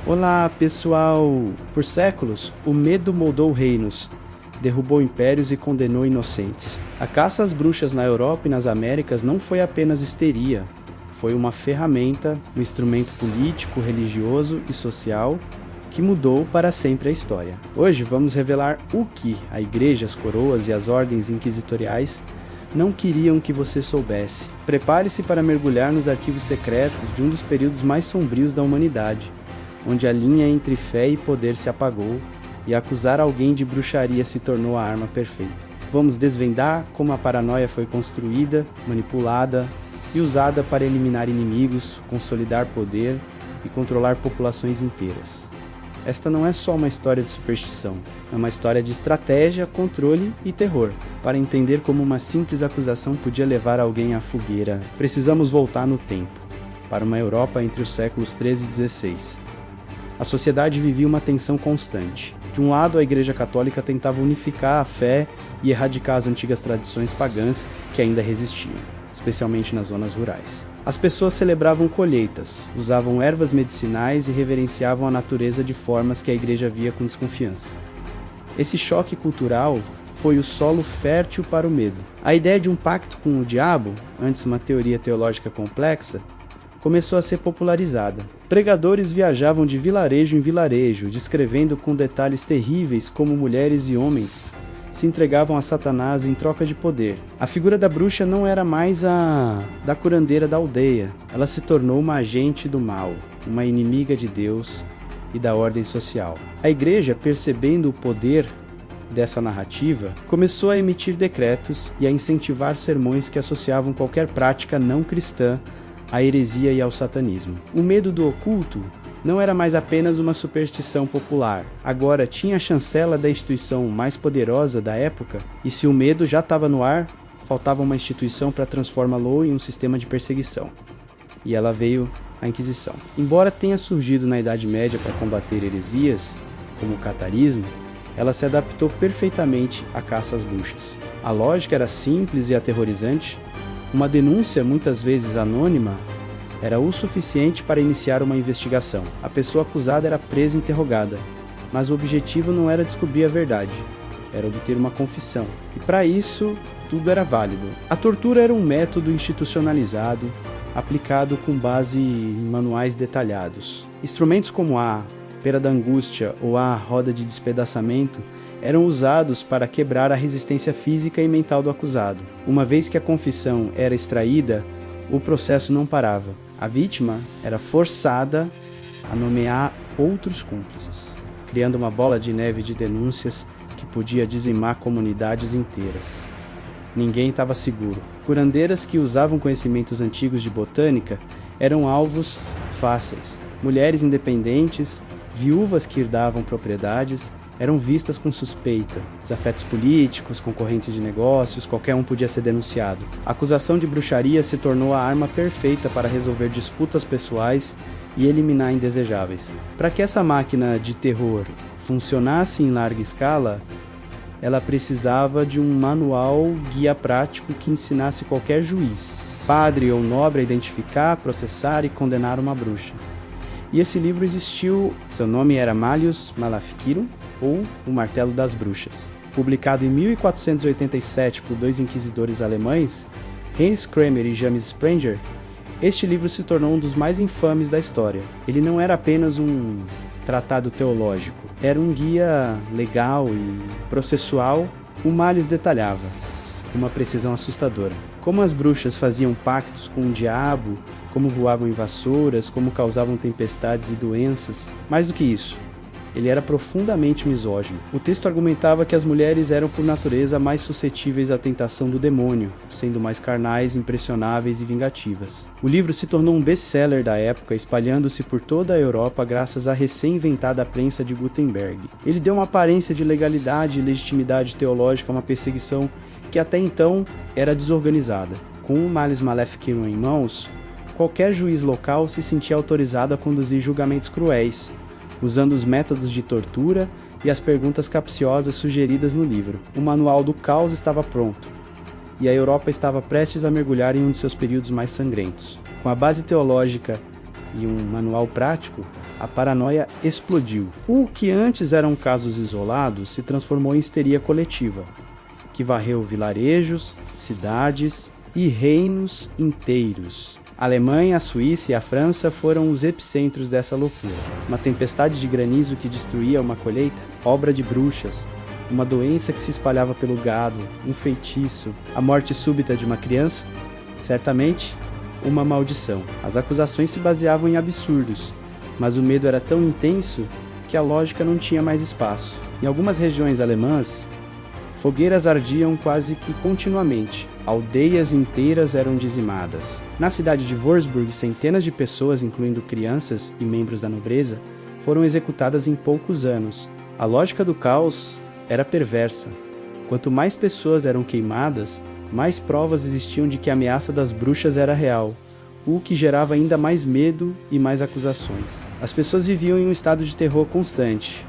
Olá, pessoal! Por séculos, o medo moldou reinos, derrubou impérios e condenou inocentes. A caça às bruxas na Europa e nas Américas não foi apenas histeria, foi uma ferramenta, um instrumento político, religioso e social que mudou para sempre a história. Hoje vamos revelar o que a igreja, as coroas e as ordens inquisitoriais não queriam que você soubesse. Prepare-se para mergulhar nos arquivos secretos de um dos períodos mais sombrios da humanidade, onde a linha entre fé e poder se apagou e acusar alguém de bruxaria se tornou a arma perfeita. Vamos desvendar como a paranoia foi construída, manipulada e usada para eliminar inimigos, consolidar poder e controlar populações inteiras. Esta não é só uma história de superstição, é uma história de estratégia, controle e terror. Para entender como uma simples acusação podia levar alguém à fogueira, precisamos voltar no tempo, para uma Europa entre os séculos 13 e 16. A sociedade vivia uma tensão constante. De um lado, a Igreja Católica tentava unificar a fé e erradicar as antigas tradições pagãs que ainda resistiam, especialmente nas zonas rurais. As pessoas celebravam colheitas, usavam ervas medicinais e reverenciavam a natureza de formas que a Igreja via com desconfiança. Esse choque cultural foi o solo fértil para o medo. A ideia de um pacto com o diabo, antes uma teoria teológica complexa, começou a ser popularizada. Pregadores viajavam de vilarejo em vilarejo, descrevendo com detalhes terríveis como mulheres e homens se entregavam a Satanás em troca de poder. A figura da bruxa não era mais a da curandeira da aldeia. Ela se tornou uma agente do mal, uma inimiga de Deus e da ordem social. A igreja, percebendo o poder dessa narrativa, começou a emitir decretos e a incentivar sermões que associavam qualquer prática não cristã à heresia e ao satanismo. O medo do oculto não era mais apenas uma superstição popular. Agora tinha a chancela da instituição mais poderosa da época, e se o medo já estava no ar, faltava uma instituição para transformá-lo em um sistema de perseguição. E ela veio a Inquisição. Embora tenha surgido na Idade Média para combater heresias, como o catarismo, ela se adaptou perfeitamente à caça às bruxas. A lógica era simples e aterrorizante. Uma denúncia, muitas vezes anônima, era o suficiente para iniciar uma investigação. A pessoa acusada era presa e interrogada, mas o objetivo não era descobrir a verdade, era obter uma confissão. E para isso, tudo era válido. A tortura era um método institucionalizado, aplicado com base em manuais detalhados. Instrumentos como a pera da angústia ou a roda de despedaçamento eram usados para quebrar a resistência física e mental do acusado. Uma vez que a confissão era extraída, o processo não parava. A vítima era forçada a nomear outros cúmplices, criando uma bola de neve de denúncias que podia dizimar comunidades inteiras. Ninguém estava seguro. Curandeiras que usavam conhecimentos antigos de botânica eram alvos fáceis. Mulheres independentes, viúvas que herdavam propriedades, eram vistas com suspeita. Desafetos políticos, concorrentes de negócios, qualquer um podia ser denunciado. A acusação de bruxaria se tornou a arma perfeita para resolver disputas pessoais e eliminar indesejáveis. Para que essa máquina de terror funcionasse em larga escala, ela precisava de um manual guia prático que ensinasse qualquer juiz, padre ou nobre a identificar, processar e condenar uma bruxa. E esse livro existiu, seu nome era Malleus Maleficarum, ou O Martelo das Bruxas. Publicado em 1487 por dois inquisidores alemães, Heinz Kramer e James Sprenger, este livro se tornou um dos mais infames da história. Ele não era apenas um tratado teológico, era um guia legal e processual. O Malleus detalhava, com uma precisão assustadora, como as bruxas faziam pactos com o diabo, como voavam em vassouras, como causavam tempestades e doenças. Mais do que isso, ele era profundamente misógino. O texto argumentava que as mulheres eram por natureza mais suscetíveis à tentação do demônio, sendo mais carnais, impressionáveis e vingativas. O livro se tornou um best-seller da época, espalhando-se por toda a Europa graças à recém-inventada prensa de Gutenberg. Ele deu uma aparência de legalidade e legitimidade teológica a uma perseguição que até então era desorganizada. Com o Malleus Maleficarum em mãos, qualquer juiz local se sentia autorizado a conduzir julgamentos cruéis, usando os métodos de tortura e as perguntas capciosas sugeridas no livro. O manual do caos estava pronto, e a Europa estava prestes a mergulhar em um de seus períodos mais sangrentos. Com a base teológica e um manual prático, a paranoia explodiu. O que antes eram casos isolados se transformou em histeria coletiva, que varreu vilarejos, cidades e reinos inteiros. A Alemanha, a Suíça e a França foram os epicentros dessa loucura. Uma tempestade de granizo que destruía uma colheita, obra de bruxas, uma doença que se espalhava pelo gado, um feitiço, a morte súbita de uma criança, certamente uma maldição. As acusações se baseavam em absurdos, mas o medo era tão intenso que a lógica não tinha mais espaço. Em algumas regiões alemãs, fogueiras ardiam quase que continuamente. Aldeias inteiras eram dizimadas. Na cidade de Würzburg, centenas de pessoas, incluindo crianças e membros da nobreza, foram executadas em poucos anos. A lógica do caos era perversa. Quanto mais pessoas eram queimadas, mais provas existiam de que a ameaça das bruxas era real, o que gerava ainda mais medo e mais acusações. As pessoas viviam em um estado de terror constante,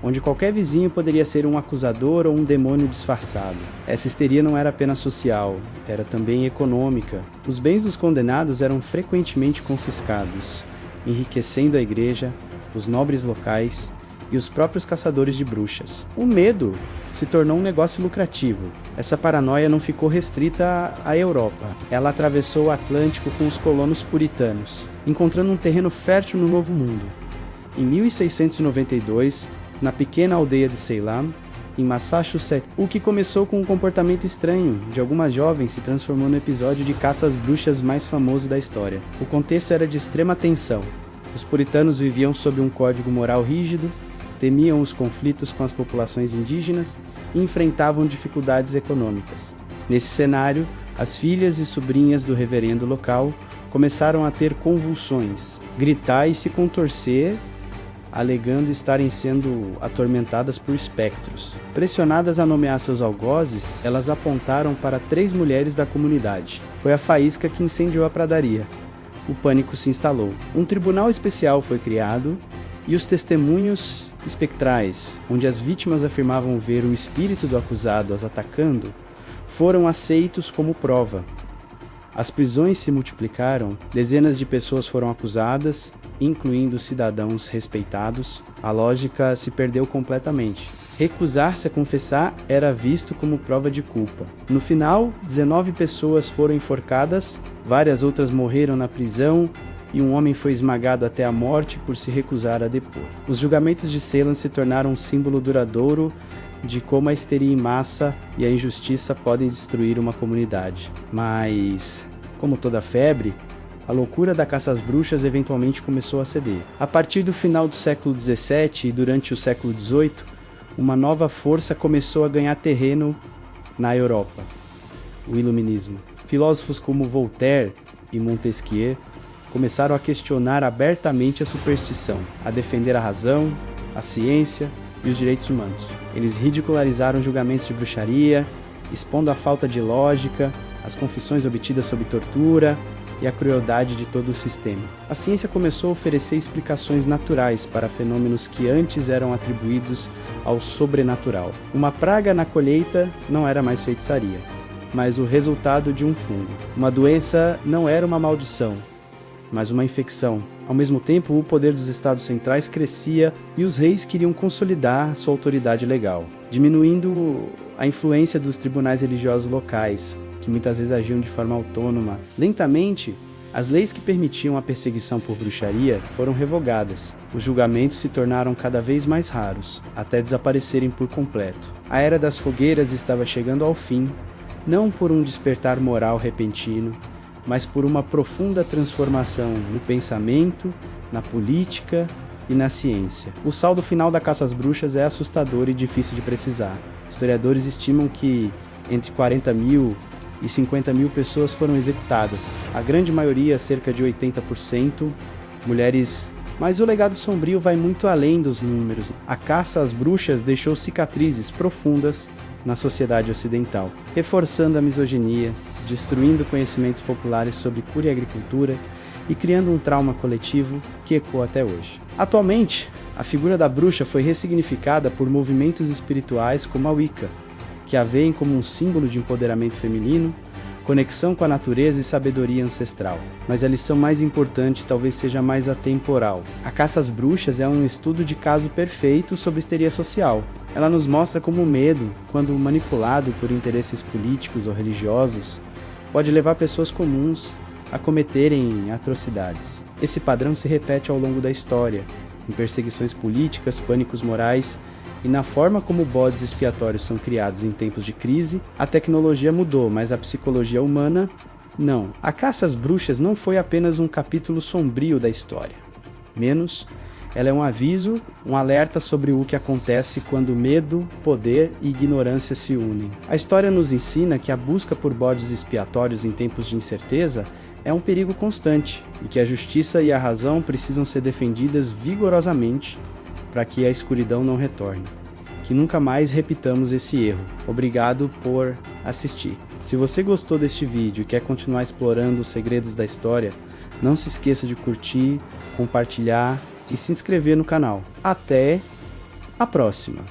onde qualquer vizinho poderia ser um acusador ou um demônio disfarçado. Essa histeria não era apenas social, era também econômica. Os bens dos condenados eram frequentemente confiscados, enriquecendo a igreja, os nobres locais e os próprios caçadores de bruxas. O medo se tornou um negócio lucrativo. Essa paranoia não ficou restrita à Europa. Ela atravessou o Atlântico com os colonos puritanos, encontrando um terreno fértil no Novo Mundo. Em 1692, na pequena aldeia de Salem, em Massachusetts, o que começou com um comportamento estranho de algumas jovens se transformou no episódio de caça às bruxas mais famoso da história. O contexto era de extrema tensão. Os puritanos viviam sob um código moral rígido, temiam os conflitos com as populações indígenas e enfrentavam dificuldades econômicas. Nesse cenário, as filhas e sobrinhas do reverendo local começaram a ter convulsões, gritar e se contorcer, alegando estarem sendo atormentadas por espectros. Pressionadas a nomear seus algozes, elas apontaram para 3 mulheres da comunidade. Foi a faísca que incendiou a pradaria. O pânico se instalou. Um tribunal especial foi criado e os testemunhos espectrais, onde as vítimas afirmavam ver o espírito do acusado as atacando, foram aceitos como prova. As prisões se multiplicaram, dezenas de pessoas foram acusadas, incluindo cidadãos respeitados. A lógica se perdeu completamente. Recusar-se a confessar era visto como prova de culpa. No final, 19 pessoas foram enforcadas, várias outras morreram na prisão e um homem foi esmagado até a morte por se recusar a depor. Os julgamentos de Salem se tornaram um símbolo duradouro de como a histeria em massa e a injustiça podem destruir uma comunidade. Mas, como toda febre, a loucura da caça às bruxas eventualmente começou a ceder. A partir do final do século XVII e durante o século XVIII, uma nova força começou a ganhar terreno na Europa: o Iluminismo. Filósofos como Voltaire e Montesquieu começaram a questionar abertamente a superstição, a defender a razão, a ciência e os direitos humanos. Eles ridicularizaram julgamentos de bruxaria, expondo a falta de lógica, as confissões obtidas sob tortura e a crueldade de todo o sistema. A ciência começou a oferecer explicações naturais para fenômenos que antes eram atribuídos ao sobrenatural. Uma praga na colheita não era mais feitiçaria, mas o resultado de um fungo. Uma doença não era uma maldição, mas uma infecção. Ao mesmo tempo, o poder dos estados centrais crescia e os reis queriam consolidar sua autoridade legal, diminuindo a influência dos tribunais religiosos locais, que muitas vezes agiam de forma autônoma. Lentamente, as leis que permitiam a perseguição por bruxaria foram revogadas. Os julgamentos se tornaram cada vez mais raros, até desaparecerem por completo. A era das fogueiras estava chegando ao fim, não por um despertar moral repentino, mas por uma profunda transformação no pensamento, na política e na ciência. O saldo final da caça às bruxas é assustador e difícil de precisar. Historiadores estimam que entre 40 mil e 50 mil pessoas foram executadas. A grande maioria, cerca de 80%, mulheres. Mas o legado sombrio vai muito além dos números. A caça às bruxas deixou cicatrizes profundas na sociedade ocidental, reforçando a misoginia, destruindo conhecimentos populares sobre cura e agricultura e criando um trauma coletivo que ecoa até hoje. Atualmente, a figura da bruxa foi ressignificada por movimentos espirituais como a Wicca, que a veem como um símbolo de empoderamento feminino, conexão com a natureza e sabedoria ancestral. Mas a lição mais importante talvez seja mais atemporal. A Caça às Bruxas é um estudo de caso perfeito sobre histeria social. Ela nos mostra como o medo, quando manipulado por interesses políticos ou religiosos, pode levar pessoas comuns a cometerem atrocidades. Esse padrão se repete ao longo da história, em perseguições políticas, pânicos morais e na forma como bodes expiatórios são criados em tempos de crise. A tecnologia mudou, mas a psicologia humana, não. A Caça às Bruxas não foi apenas um capítulo sombrio da história. Menos, ela é um aviso, um alerta sobre o que acontece quando medo, poder e ignorância se unem. A história nos ensina que a busca por bodes expiatórios em tempos de incerteza é um perigo constante e que a justiça e a razão precisam ser defendidas vigorosamente para que a escuridão não retorne. Que nunca mais repitamos esse erro. Obrigado por assistir. Se você gostou deste vídeo e quer continuar explorando os segredos da história, não se esqueça de curtir, compartilhar e se inscrever no canal. Até a próxima!